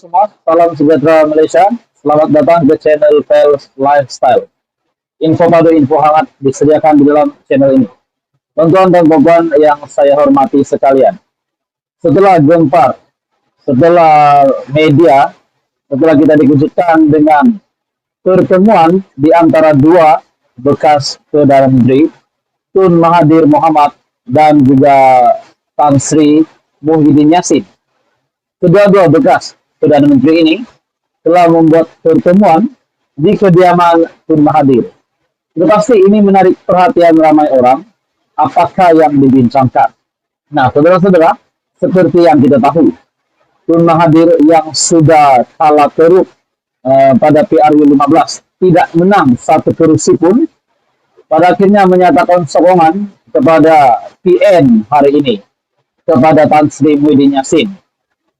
semua, salam sejahtera Malaysia. Selamat datang ke channel Pels Lifestyle. Info baru, info hangat disediakan di dalam channel ini. Tonton dan puan yang saya hormati sekalian. Setelah gempar, setelah media, setelah kita dikejutkan dengan pertemuan di antara dua bekas Perdana Menteri, Tun Mahathir Mohamad dan juga Tan Sri Muhyiddin Yassin. Kedua-dua bekas Perdana Menteri ini telah membuat pertemuan di kediaman Tun Mahathir. Sudah pasti ini menarik perhatian ramai orang. Apakah yang dibincangkan? Nah, saudara-saudara, seperti yang kita tahu, Tun Mahathir yang sudah kalah teruk pada PRU 15 tidak menang satu kursi pun, pada akhirnya menyatakan sokongan kepada PN hari ini, kepada Tan Sri Muhyiddin Yassin.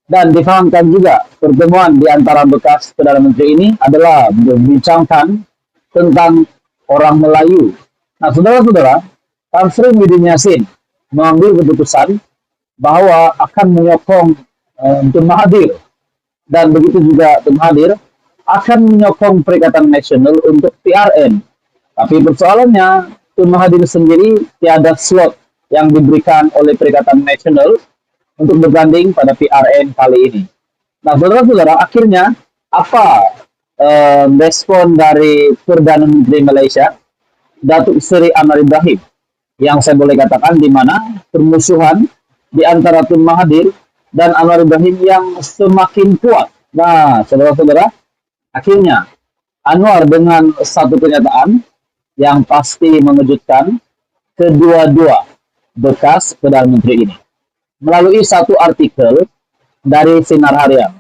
Dan difahamkan juga pertemuan di antara bekas Perdana Menteri ini adalah membincangkan tentang orang Melayu. Nah, saudara-saudara, Tan Sri Muhyiddin Yassin mengambil keputusan bahwa akan menyokong Tun Mahathir, dan begitu juga Tun Mahathir akan menyokong Perikatan Nasional untuk PRN. Tapi persoalannya, Tun Mahathir sendiri tiada slot yang diberikan oleh Perikatan Nasional untuk berganding pada PRN kali ini. Nah, saudara-saudara, akhirnya apa respon dari Perdana Menteri Malaysia, Datuk Seri Anwar Ibrahim, yang saya boleh katakan di mana permusuhan di antara Tun Mahathir dan Anwar Ibrahim yang semakin kuat. Nah, saudara-saudara, akhirnya Anwar dengan satu pernyataan yang pasti mengejutkan kedua-dua bekas Perdana Menteri ini. Melalui satu artikel dari Sinar Harian.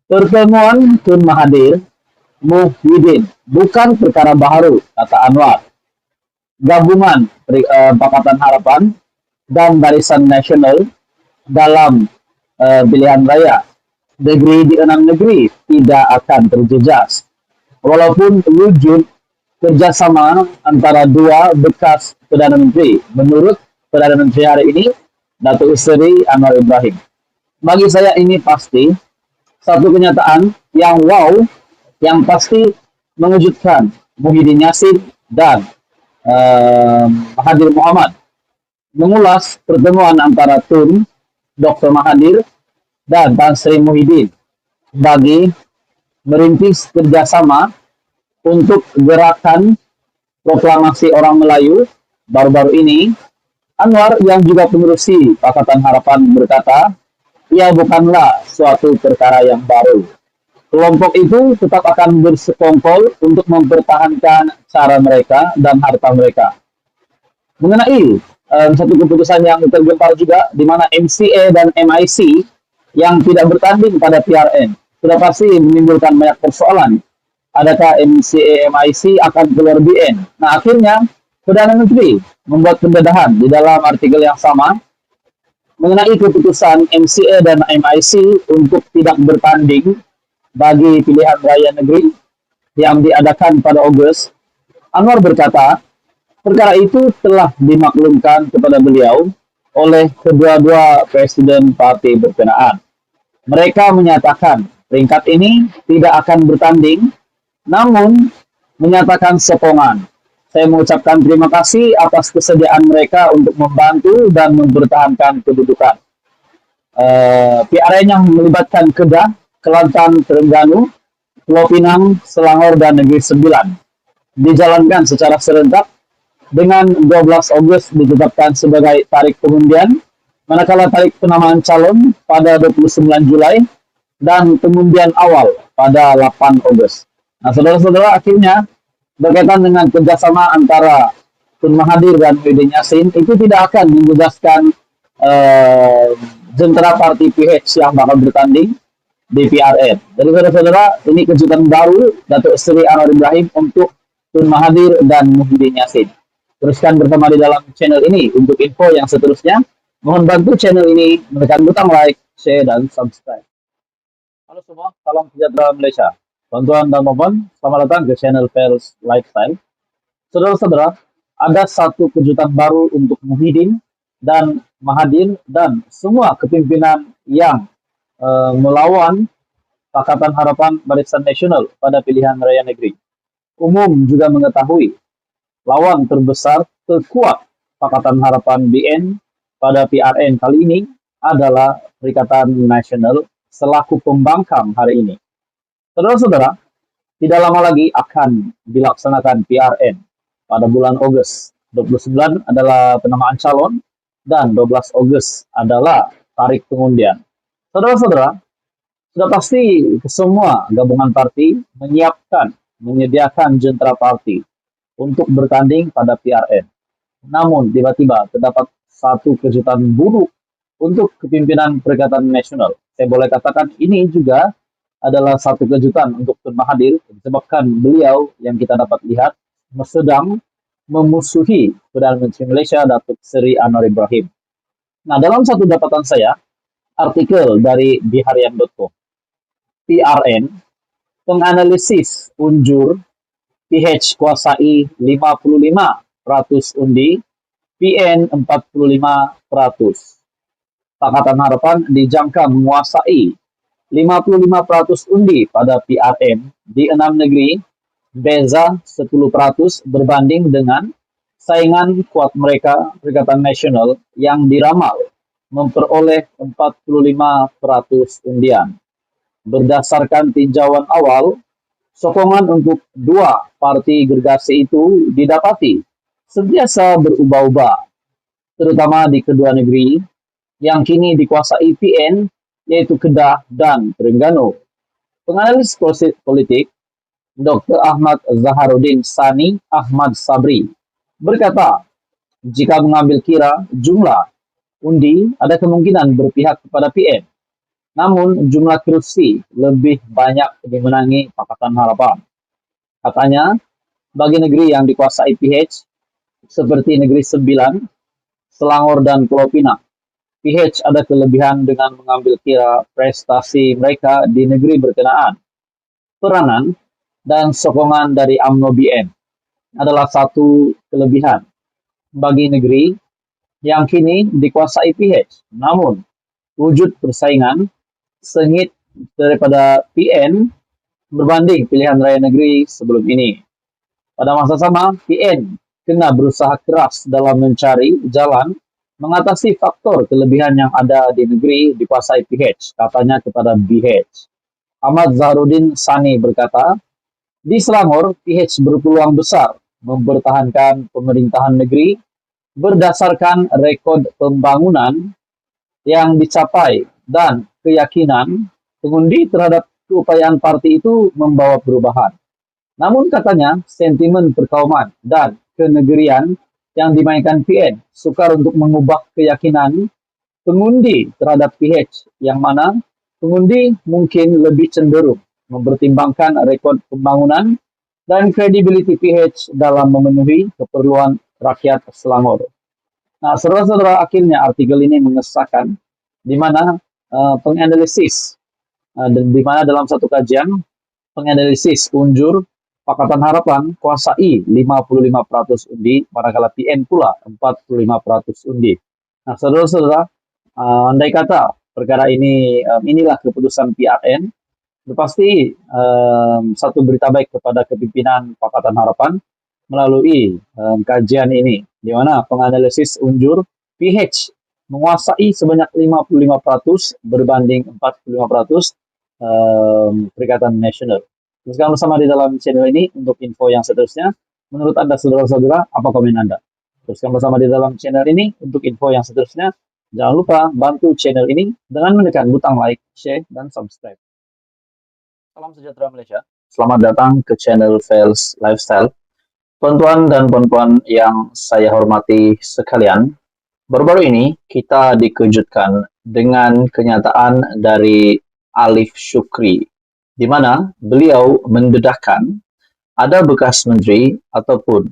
Pertemuan Tun Mahathir Muhyiddin bukan perkara baru, kata Anwar. Gabungan Pakatan Harapan dan Barisan Nasional dalam pilihan raya negeri di 6 negeri tidak akan terjejas. Walaupun wujud kerjasama antara dua bekas Perdana Menteri, menurut Perdana Menteri hari ini, Datuk Seri Anwar Ibrahim. Bagi saya ini pasti satu kenyataan yang wow, yang pasti mengejutkan Muhyiddin Yassin dan Mahathir Mohamad. Mengulas pertemuan antara Tun, Dr. Mahathir, dan Tan Sri Muhyiddin bagi merintis kerjasama untuk gerakan proklamasi orang Melayu baru-baru ini. Anwar yang juga pengerusi Pakatan Harapan berkata, ia bukanlah suatu perkara yang baru. Kelompok itu tetap akan bersekongkol untuk mempertahankan cara mereka dan harta mereka. Mengenai satu keputusan yang tergempar juga, di mana MCA dan MIC yang tidak bertanding pada PRN, sudah pasti menimbulkan banyak persoalan. Adakah MCA MIC akan keluar BN? Nah, akhirnya Perdana Menteri membuat pendedahan di dalam artikel yang sama mengenai keputusan MCA dan MIC untuk tidak bertanding bagi pilihan raya negeri yang diadakan pada Ogos. Anwar berkata, perkara itu telah dimaklumkan kepada beliau oleh kedua-dua presiden partai berkenaan. Mereka menyatakan peringkat ini tidak akan bertanding, namun menyatakan sokongan. Saya mengucapkan terima kasih atas kesediaan mereka untuk membantu dan mempertahankan kedudukan. PRN yang melibatkan Kedah, Kelantan, Terengganu, Pulau Pinang, Selangor, dan Negeri Sembilan dijalankan secara serentak dengan 12 Agustus ditetapkan sebagai tarikh pengundian, manakala tarikh penamaan calon pada 29 Julai dan pengundian awal pada 8 Agustus. Nah, saudara-saudara, akhirnya berkaitan dengan kerjasama antara Tun Mahathir dan Muhyiddin Yassin itu tidak akan menjelaskan jentera parti PH yang bakal bertanding di PRN. Jadi saudara-saudara, ini kejutan baru Datuk Seri Anwar Ibrahim untuk Tun Mahathir dan Muhyiddin Yassin. Teruskan bersama di dalam channel ini untuk info yang seterusnya. Mohon bantu channel ini menekan butang like, share, dan subscribe. Halo semua, salam sejahtera Malaysia. Tuan-tuan dan puan, selamat datang ke channel Pels Lifestyle. Saudara-saudara, ada satu kejutan baru untuk Muhyiddin dan Mahathir dan semua kepimpinan yang melawan Pakatan Harapan Barisan Nasional pada pilihan raya negeri. Umum juga mengetahui lawan terbesar terkuat Pakatan Harapan BN pada PRN kali ini adalah Perikatan Nasional selaku pembangkang hari ini. Saudara-saudara, tidak lama lagi akan dilaksanakan PRN pada bulan Agustus. 29 adalah penamaan calon dan 12 Agustus adalah tarik pengundian. Saudara-saudara, sudah pasti semua gabungan parti menyediakan jentera parti untuk bertanding pada PRN. Namun tiba-tiba terdapat satu kejutan buruk untuk kepimpinan Perikatan Nasional. Saya boleh katakan ini juga adalah satu kejutan untuk Tun Mahathir disebabkan beliau yang kita dapat lihat sedang memusuhi Perdana Menteri Malaysia Datuk Seri Anwar Ibrahim. Nah, dalam satu dapatan saya, artikel dari diharian.com, PRN, penganalisis unjur PH kuasai 55% undi, PN 45%. Pakatan Harapan dijangka menguasai 55% undi pada PRN di 6 negeri, beza 10% berbanding dengan saingan kuat mereka Perikatan Nasional yang diramal memperoleh 45% undian. Berdasarkan tinjauan awal, sokongan untuk dua parti gergasi itu didapati sentiasa berubah-ubah, terutama di kedua negeri yang kini dikuasai PN, yaitu Kedah dan Terengganu. Penganalis politik Dr. Ahmad Zaharuddin Sani Ahmad Sabri berkata, jika mengambil kira jumlah undi ada kemungkinan berpihak kepada PN. Namun jumlah kursi lebih banyak dimenangi Pakatan Harapan. Katanya, bagi negeri yang dikuasai PH seperti Negeri Sembilan, Selangor dan Pulau Pinang, PH ada kelebihan dengan mengambil kira prestasi mereka di negeri berkenaan. Peranan dan sokongan dari UMNO BN adalah satu kelebihan bagi negeri yang kini dikuasai PH. Namun, wujud persaingan sengit daripada PN berbanding pilihan raya negeri sebelum ini. Pada masa sama, PN kena berusaha keras dalam mencari jalan mengatasi faktor kelebihan yang ada di negeri dikuasai PH, katanya kepada BH. Ahmad Zaharuddin Sani berkata, di Selangor, PH berpeluang besar mempertahankan pemerintahan negeri berdasarkan rekod pembangunan yang dicapai dan keyakinan pengundi terhadap keupayaan parti itu membawa perubahan. Namun katanya, sentimen perkauman dan kenegerian yang dimainkan PN sukar untuk mengubah keyakinan pengundi terhadap PH, yang mana pengundi mungkin lebih cenderung mempertimbangkan rekod pembangunan dan kredibiliti PH dalam memenuhi keperluan rakyat Selangor. Nah, saudara-saudara, akhirnya artikel ini mengesahkan di mana penganalisis di mana dalam satu kajian penganalisis unjur Pakatan Harapan kuasai 55% undi, manakala PN pula 45% undi. Nah, saudara-saudara, andai kata perkara ini inilah keputusan PRN, pasti satu berita baik kepada kepimpinan Pakatan Harapan melalui kajian ini, di mana penganalisis unjur PH menguasai sebanyak 55% berbanding 45% Perikatan Nasional. Teruskan bersama di dalam channel ini untuk info yang seterusnya. Menurut Anda, saudara-saudara, apa komen Anda? Teruskan bersama di dalam channel ini untuk info yang seterusnya. Jangan lupa bantu channel ini dengan menekan butang like, share, dan subscribe. Salam sejahtera Malaysia. Selamat datang ke channel Fels Lifestyle. Tuan-tuan dan puan-puan yang saya hormati sekalian, baru-baru ini kita dikejutkan dengan kenyataan dari Alif Shukri, di mana beliau mendedahkan ada bekas menteri ataupun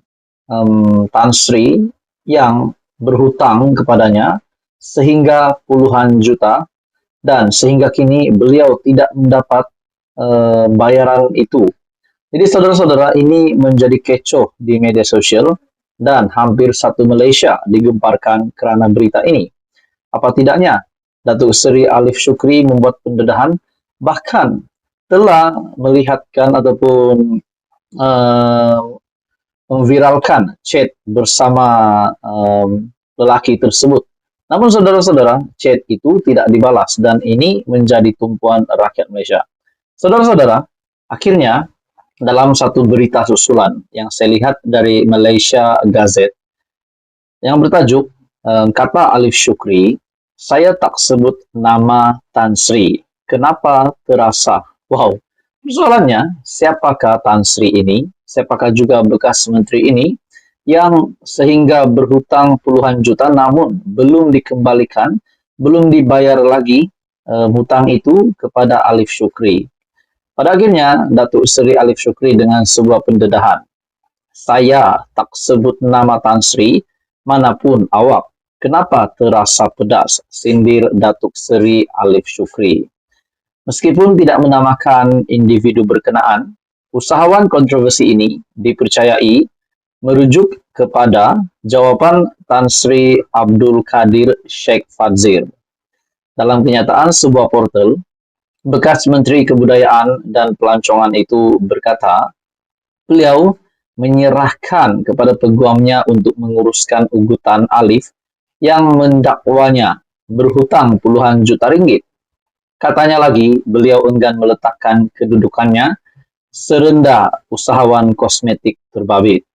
Tan Sri yang berhutang kepadanya sehingga puluhan juta, dan sehingga kini beliau tidak mendapat bayaran itu. Jadi saudara-saudara, ini menjadi kecoh di media sosial dan hampir satu Malaysia digemparkan kerana berita ini. Apa tidaknya Datuk Seri Alif Shukri membuat pendedahan, bahkan telah melihatkan ataupun eh, memviralkan chat bersama lelaki tersebut. Namun saudara-saudara, chat itu tidak dibalas dan ini menjadi tumpuan rakyat Malaysia. Saudara-saudara, akhirnya dalam satu berita susulan yang saya lihat dari Malaysia Gazette yang bertajuk kata Alif Syukri, saya tak sebut nama Tan Sri. Kenapa terasa? Wow, persoalannya siapakah Tan Sri ini? Siapakah juga bekas menteri ini yang sehingga berhutang puluhan juta namun belum dikembalikan, belum dibayar lagi hutang itu kepada Alif Syukri. Pada akhirnya, Datuk Seri Alif Syukri dengan sebuah pendedahan. Saya tak sebut nama Tan Sri, manapun awak. Kenapa terasa pedas? Sindir Datuk Seri Alif Syukri. Meskipun tidak menamakan individu berkenaan, usahawan kontroversi ini dipercayai merujuk kepada jawapan Tan Sri Abdul Kadir Sheikh Fadzir. Dalam kenyataan sebuah portal, bekas Menteri Kebudayaan dan Pelancongan itu berkata, beliau menyerahkan kepada peguamnya untuk menguruskan ugutan Alif yang mendakwanya berhutang puluhan juta ringgit. Katanya lagi, beliau enggan meletakkan kedudukannya serendah usahawan kosmetik terbabit.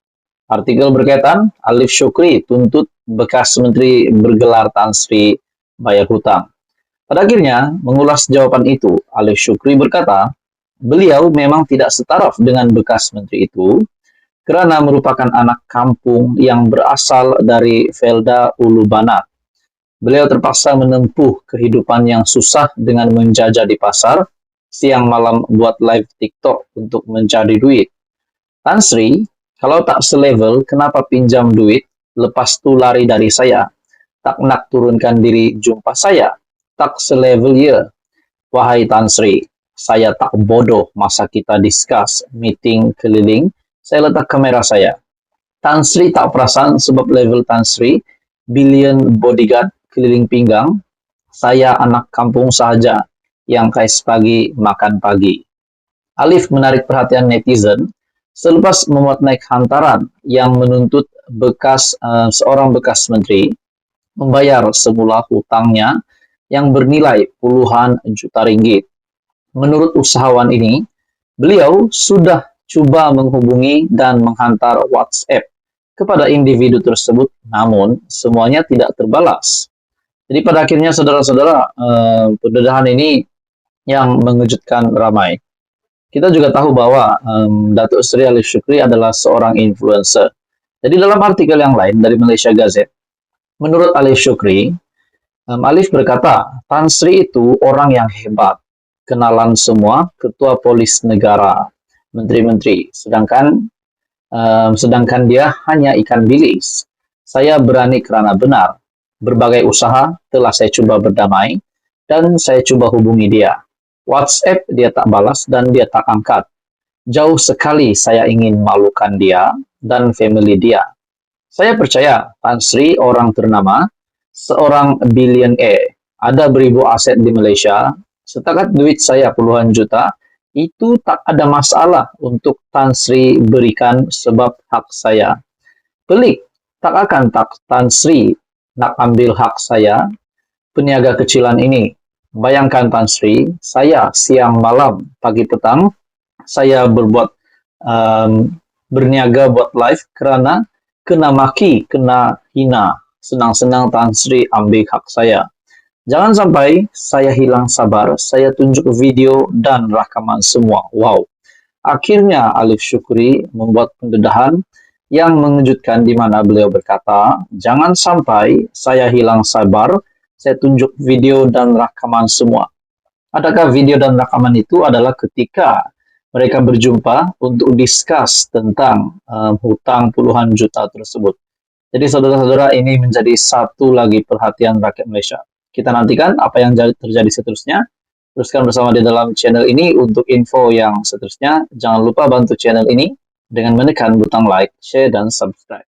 Artikel berkaitan, Alif Syukri tuntut bekas menteri bergelar Tan Sri bayar hutang. Pada akhirnya, mengulas jawaban itu, Alif Syukri berkata, beliau memang tidak setaraf dengan bekas menteri itu, kerana merupakan anak kampung yang berasal dari Felda Ulu Banat. Beliau terpaksa menempuh kehidupan yang susah dengan menjajah di pasar, siang malam buat live TikTok untuk mencari duit. Tan Sri, kalau tak selevel, kenapa pinjam duit, lepas tu lari dari saya? Tak nak turunkan diri jumpa saya? Tak selevel ya. Wahai Tan Sri, saya tak bodoh masa kita discuss meeting keliling. Saya letak kamera saya. Tan Sri tak perasan sebab level Tan Sri, billion bodyguard keliling pinggang, saya anak kampung sahaja yang kais pagi makan pagi. Alif menarik perhatian netizen selepas memuat naik hantaran yang menuntut seorang bekas menteri membayar semula hutangnya yang bernilai puluhan juta ringgit. Menurut usahawan ini, beliau sudah coba menghubungi dan menghantar WhatsApp kepada individu tersebut, namun semuanya tidak terbalas. Jadi pada akhirnya saudara-saudara, pendedahan ini yang mengejutkan ramai. Kita juga tahu bahwa Datuk Seri Alif Syukri adalah seorang influencer. Jadi dalam artikel yang lain dari Malaysia Gazette, menurut Alif Syukri, Alif berkata, Tan Sri itu orang yang hebat, kenalan semua ketua polis negara, menteri-menteri, sedangkan dia hanya ikan bilis. Saya berani kerana benar. Berbagai usaha telah saya cuba berdamai dan saya cuba hubungi dia. WhatsApp dia tak balas dan dia tak angkat. Jauh sekali saya ingin malukan dia dan family dia. Saya percaya Tan Sri orang ternama, seorang billionaire, ada beribu aset di Malaysia, setakat duit saya puluhan juta, itu tak ada masalah untuk Tan Sri berikan sebab hak saya. Pelik, tak akan Tan Sri nak ambil hak saya, peniaga kecilan ini. Bayangkan Tan Sri, saya siang malam, pagi petang, saya berniaga buat live kerana kena maki, kena hina. Senang-senang Tan Sri ambil hak saya. Jangan sampai saya hilang sabar, saya tunjuk video dan rakaman semua. Wow. Akhirnya Alif Syukri membuat pendedahan yang mengejutkan di mana beliau berkata, jangan sampai saya hilang sabar, saya tunjuk video dan rakaman semua. Adakah video dan rakaman itu adalah ketika mereka berjumpa untuk discuss tentang hutang puluhan juta tersebut. Jadi saudara-saudara, ini menjadi satu lagi perhatian rakyat Malaysia. Kita nantikan apa yang terjadi seterusnya. Teruskan bersama di dalam channel ini untuk info yang seterusnya. Jangan lupa bantu channel ini dengan menekan butang like, share, dan subscribe.